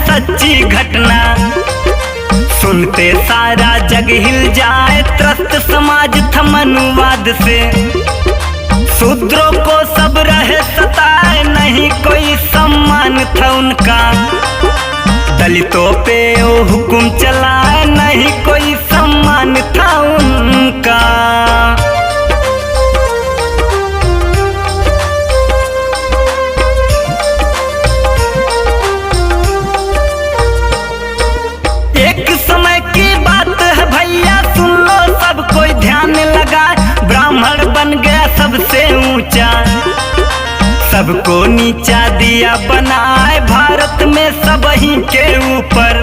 सच्ची घटना। सुनते सारा जग हिल जाए, त्रस्त समाज था मनुवाद से। शूद्रों को सब रहे सताए, नहीं कोई सम्मान था उनका। दलितों पे वो हुक्म चलाए, नहीं कोई सम्मान था उनका। एक समय की बात है भैया, सुन लो सब कोई ध्यान लगा। ब्राह्मण बन गया सबसे ऊंचा, सबको नीचा दिया बनाए। भारत में सब ही के ऊपर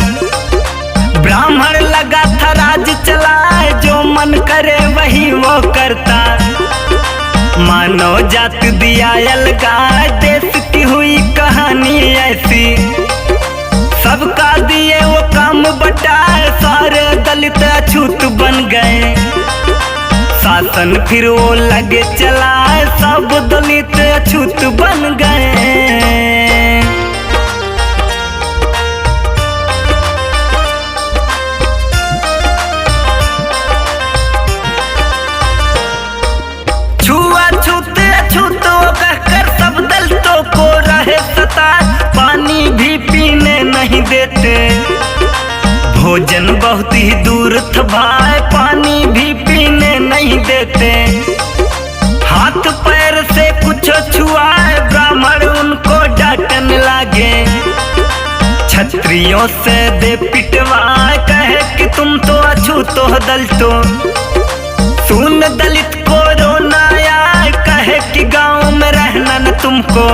ब्राह्मण लगा था राज चलाए। जो मन करे वही वो करता, मानव जात दिया अलगाए। देश की हुई कहानी ऐसी, सबका दिए वो काम बटाए। सारे दलित अछूत बन गए, शासन फिर वो लगे चलाए। सब दलित अछूत बन गए। छुआछूत अछूत कहकर सब दलितों को रहे सता। पानी भी पीने नहीं देते, भोजन बहुत ही दूर था भाई। पानी भी पीने नहीं देते, हाथ पैर से कुछ छुआए। ब्राह्मण उनको डांटने लगे, क्षत्रियों से दे पिटवाए। कहे कि तुम तो अछूत हो दलितों। सुन दलित को रोना आए, कहे कि गांव में रहना न तुमको।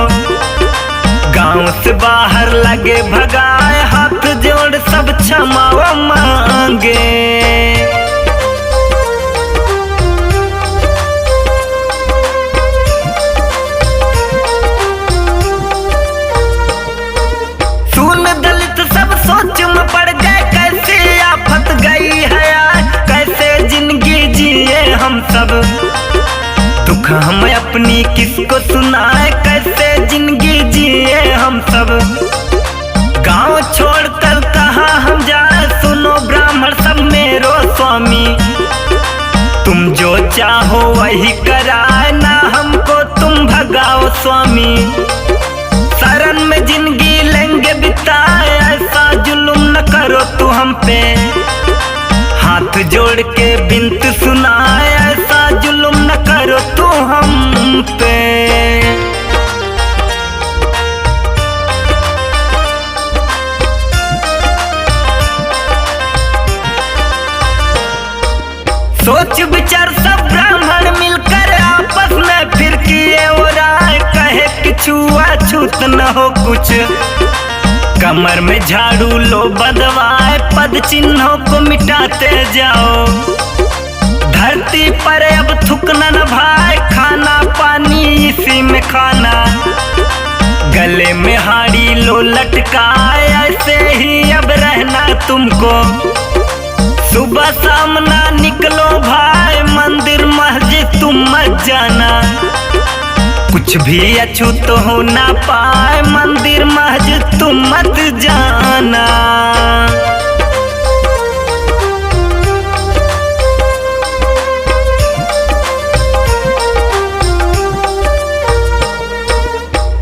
गांव से बाहर लगे भगाए, हाथ जोड़ सब क्षमा मांगे। सुन दलित सब सोच में पड़ गए, कैसे आफत गई है यार। कैसे जिंदगी जिए हम सब, दुख हम अपनी किसको सुनाए। कैसे जिंदगी जिए हम सब, गांव छोड़कर कहाँ हम जाए। सुनो ब्राह्मण सब मेरो स्वामी, तुम जो चाहो वही कराए। ना हमको तुम भगाओ स्वामी, शरण में जिंदगी लेंगे बिताए। ऐसा जुल्म न करो तू हम पे, हाथ जोड़ के बिनती सुनाए। ऐसा जुल्म न करो तू हम पे। सोच विचार सब ब्राह्मण मिलकर आपस में फिर किए वो राय। कहे कि छुआछूत न हो कुछ, कमर में झाड़ू लो बदवाए। पद चिन्हों को मिटाते जाओ, धरती पर अब थूकना न भाई। खाना पानी इसी में खाना, गले में हाड़ी लो लटकाए। ऐसे ही अब रहना तुमको, सुबह शाम ना निकलो भाई। मंदिर मस्जिद तुम मत जाना, कुछ भी अछूत हो ना पाए। मंदिर मस्जिद तुम मत जाना।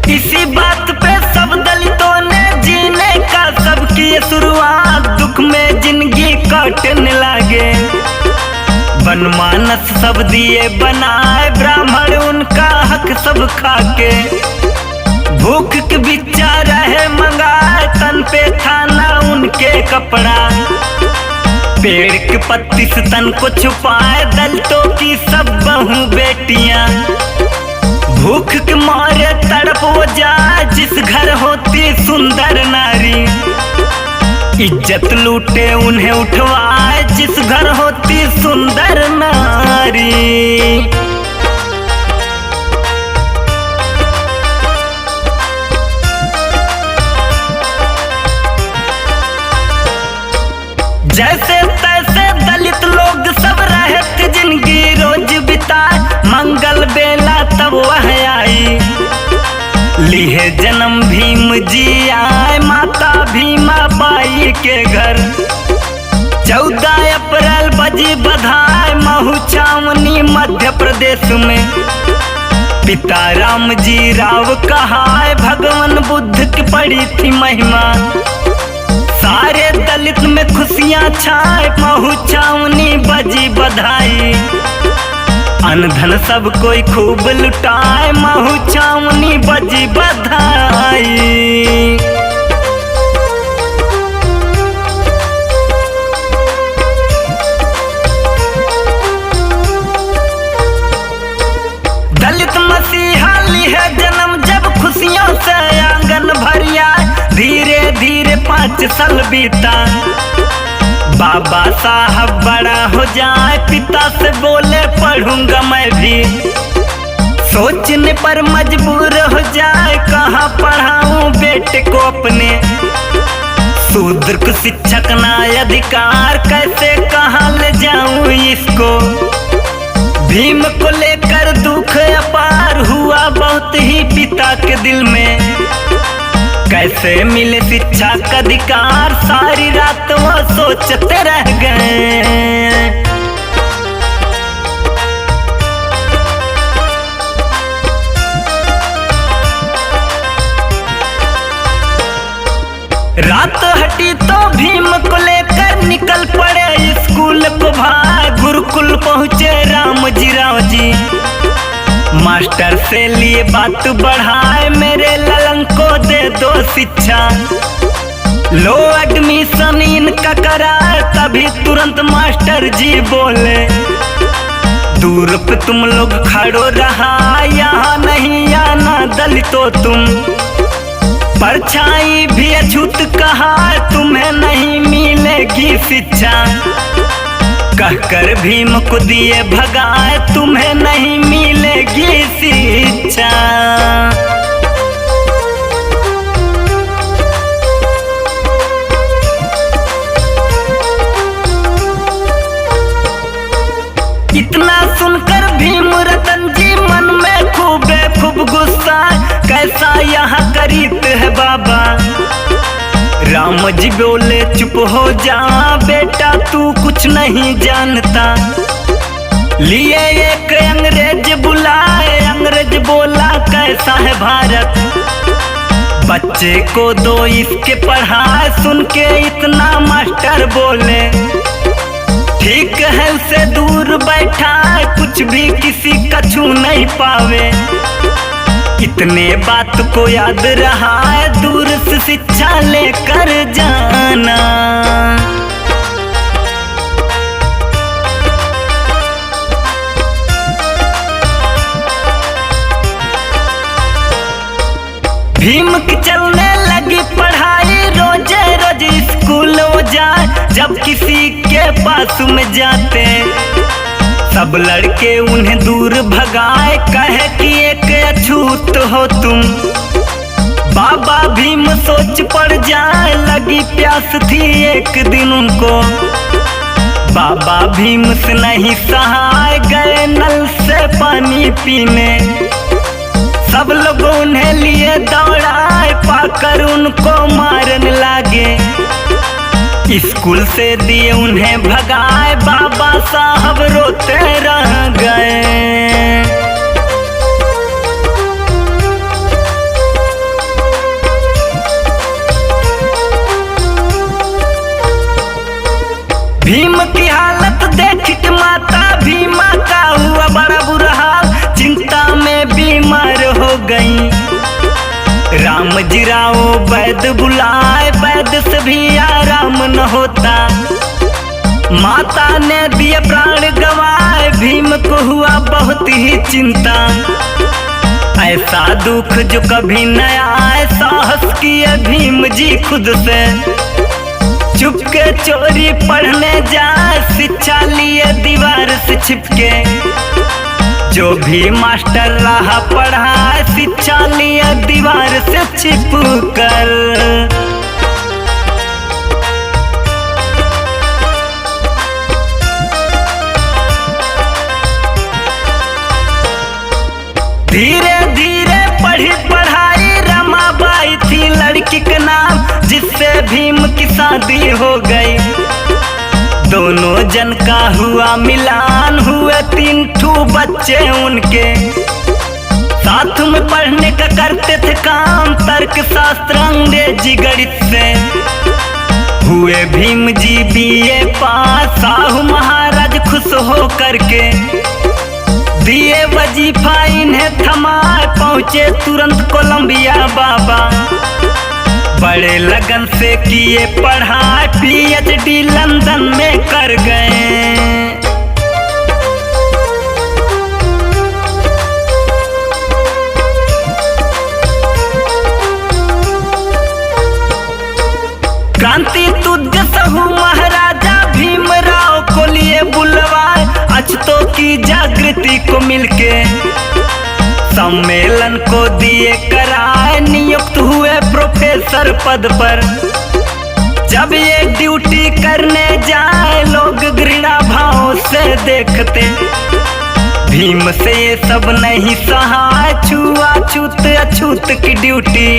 इसी बात पे सब दलितों ने जीने का सब किए शुरुआत। दुख में जिंदगी काटने लगे, बनमानस सब दिए बनाए। ब्राह्मण उनका हक सब खाके, भूख के बिच्चा रहे मंगाए। तन पे था ना उनके कपड़ा, पेड़ के पत्ती से तन को छुपाए। दलितों की सब बहू बेटियां भूख के मारे तड़प हो जाए। जिस घर होती सुंदर नारी, इज्जत लूटे उन्हें उठवाए। जिस घर होती सुंदर नारी, जैसे तैसे दलित लोग सब रहते जिंदगी रोज बिताए। मंगल बेला तब वह आई, लिए जन्म भीम जी आए। माता भीमा के घर। 14 अप्रैल बजी बधाई महू छावनी मध्य प्रदेश में। पिता राम जी राव कहाय भगवान बुद्ध की पड़ी थी महिमा। सारे दलित में खुशियां छाए महू छावनी बजी बधाई। अन्न धन सब कोई खूब लुटाए महू छावनी बजी बधाई। दलित मसीहा लिया जन्म जब खुशियों से आंगन भरिया। धीरे धीरे 5 साल बीता बाबा साहब बड़ा हो जाए। पिता से बोले पढ़ूंगा मैं भी। सोचने पर मजबूर हो जाए कहाँ पढ़ाऊं बेटे को अपने। शूद्र को शिक्षक ना अधिकार कैसे कहाँ ले जाऊं इसको। भीम को लेकर दुख अपार हुआ बहुत ही पिता के दिल में। कैसे मिले शिक्षा का अधिकार सारी रात वो सोचते रह गए। रात हटी तो भीम को लेकर निकल पड़े स्कूल को भाई। गुरुकुल पहुँचे राम जी राव जी। मास्टर से लिए बात बढ़ाए मेरे ललन को दे दो शिक्षा। लो एडमिशन इनका करार तभी तुरंत मास्टर जी बोले। दूर पे तुम लोग खड़ो रहा यहाँ नहीं आना दलितों तुम। परछाई भी अछूत कहा तुम्हें नहीं मिलेगी शिक्षा। कहकर भीम को दिए भगाए तुम्हें नहीं मिलेगी शिक्षा। इतना सुनकर भीम रतन जी मन में खूब गुस्सा। कैसा यहाँ करीत है बाबा। राम जी बोले चुप हो जा बेटा तू कुछ नहीं जानता। लिए एक अंग्रेज बुलाए। अंग्रेज बोला कैसा है भारत। बच्चे को दो इसके पढ़ाए। सुन के इतना मास्टर बोले ठीक है उसे दूर बैठा कुछ भी किसी का छू नहीं पावे। इतने बात को याद रहा है दूर से शिक्षा लेकर जाना। भीम की चलने लगी पढ़ाई रोजे रोज स्कूल वो जाए। जब किसी के पास में जाते सब लड़के उन्हें दूर भगाए। कहे कि एक अछूत हो तुम। बाबा भीम सोच पड़ जाए लगी प्यास थी एक दिन उनको। बाबा भीम से नहीं सहाय गए नल से पानी पीने। सब लोगों उन्हें लिए दौड़ाए पाकर उनको मारने लगे। स्कूल से दिए उन्हें भगाए बाबा साहब रोते रह गए। भीम की हालत देख के माता भीमा का हुआ बड़ा बुरा हाल। चिंता में बीमार हो गई। राम जी राव वैद्य बुलाए। वैद्य से भी आराम न होता। माता ने दिए प्राण गवाए। भीम को हुआ बहुत ही चिंता। ऐसा दुख जो कभी न आए। साहस किए भीम जी खुद से। चुपके चोरी पढ़ने जाए। शिक्षा लिए दीवार से छिपके। जो भी मास्टर रहा पढ़ा शिक्षा लिया दीवार से छिपकर। धीरे धीरे पढ़ी पढ़ाई। रमाबाई थी लड़की का नाम जिससे भीम किसान शादी हो गई। दोनों जन का हुआ मिलान, हुए 3 ठू बच्चे उनके। साथ में पढ़ने का करते थे काम, तर्क शास्त्र अंग्रेजी गणित से। हुए भीम जी बीए पास, साहू महाराज खुश हो करके दिए वजीफा इन्हें थमाए, पहुँचे तुरंत कोलंबिया बाबा। बड़े लगन से किए पढ़ाई, PhD लंदन में कर गए। क्रांति तुझ सहु महाराजा भीमराव को लिए बुलवाए, अछतों की जागृति को मिलके सम्मेलन को दिए कराए। नियुक्त हुए प्रोफेसर पद पर, जब ये ड्यूटी करने जाए लोग घृणा भाव से देखते। भीम से ये सब नहीं सहाय, छुआछूत अछूत की ड्यूटी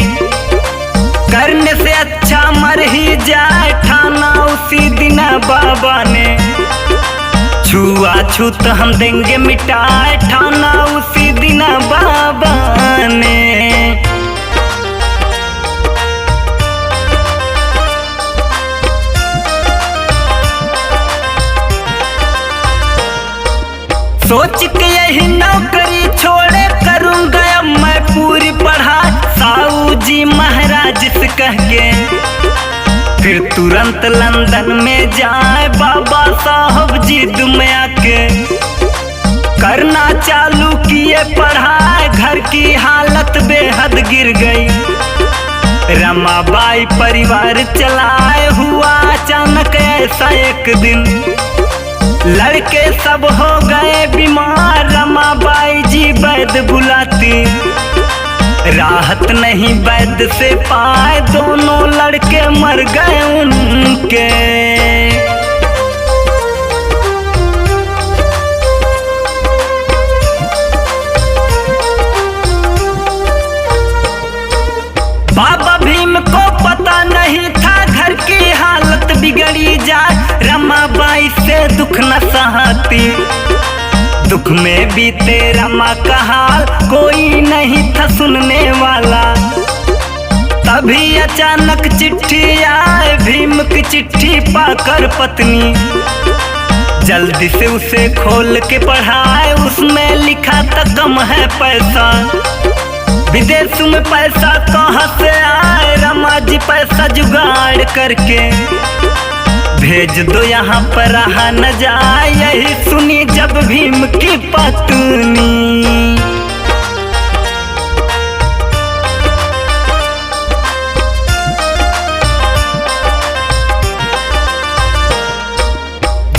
करने से अच्छा मर ही जाए, ठाना उसी दिन बाबा ने। छुआछूत हम देंगे मिटाए, ठाना उसी दिन बाबा ने। सोच के यही नौकरी छोड़े, करूंगा अब मैं पूरी पढ़ाई, साहू जी महाराज से कह के। फिर तुरंत लंदन में जाए, बाबा साहब जिद में आके करना चालू किए पढ़ाई। घर की हालत बेहद गिर गई, रमाबाई परिवार चलाए। हुआ अचानक ऐसा एक दिन, लड़के सब हो गए बीमार। रमाबाई जी वैद्य बुलाती, राहत नहीं वैद्य से पाए, दोनों लड़के मर गए उनके। बाबा भीम को पता नहीं था घर की हालत बिगड़ी जाए, रमाबाई से दुख न सहाती। दुख में बीते रमा का हाल, कोई नहीं था सुनने वाला। तभी अचानक चिट्ठी आए, भीम की चिट्ठी पाकर पत्नी जल्दी से उसे खोल के पढ़ाए। उसमें लिखा था कम है पैसा, विदेश में पैसा कहाँ से आए, रमा जी पैसा जुगाड़ करके भेज दो, यहाँ पर रहा न जाए। यही सुनी जब भीम की पत्नी,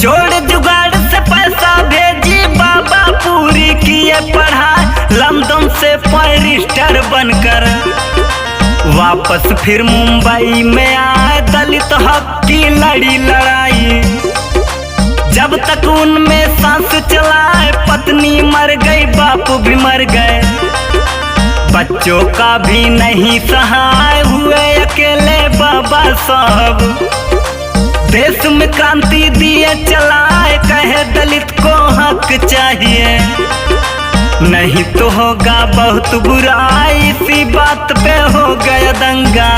जोड़ जुगाड़ से पैसा भेजी, बाबा पूरी किए पढ़ाई। लंदन से बैरिस्टर बनकर वापस फिर मुंबई में आए, दलित हक की लड़ी लड़ाई। जब तक उनमें सांस चलाए, पत्नी मर गई, बाप भी मर गए। बच्चों का भी नहीं सहाय, हुए अकेले बाबा साहब। देश में क्रांति दिए चलाए, कहे दलित को हक चाहिए, नहीं तो होगा बहुत बुरा। इसी बात पे हो गया दंगा।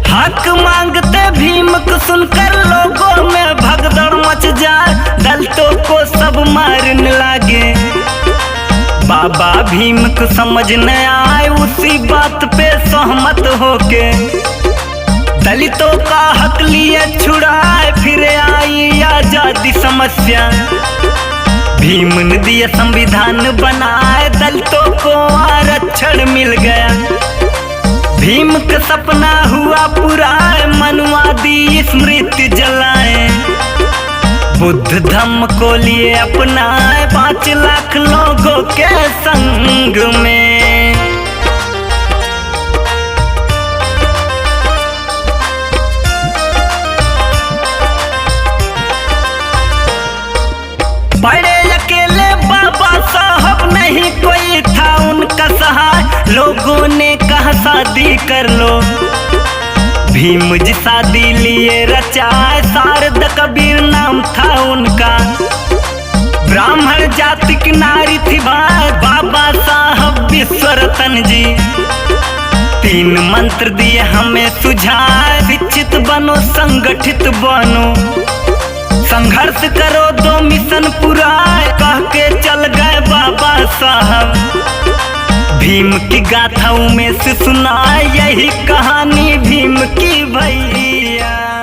हक मांगते भीम को सुनकर लोगों में भगदड़ मच जाए, दलितों को सब मारने लगे। बाबा भीम को समझ न आए, उसी बात पे सहमत होके दलितों का हक लिए छुड़ाए। फिर आई आजादी समस्या, भीम ने दिया संविधान बनाए, दलितों को आरक्षण मिल गया। भीम का सपना हुआ पूरा, मनुवादी स्मृति जलाए। बुद्ध धम्म को लिए अपनाए, 5 लाख लोगों के संग में। लोगों ने कहा शादी कर लो, भीम जी शादी लिए रचाए, शारद कबीर नाम था उनका। ब्राह्मण जाति की नारी थी भाई बाबा साहब विश्वरतन जी। 3 मंत्र दिए हमें सुझाए, शिक्षित बनो संगठित बनो, संघर्ष करो 2 मिशन पुराए, कह के चल गए बाबा साहब। भीम की गाथाओं में से सुनाए, यही कहानी भीम की भैया।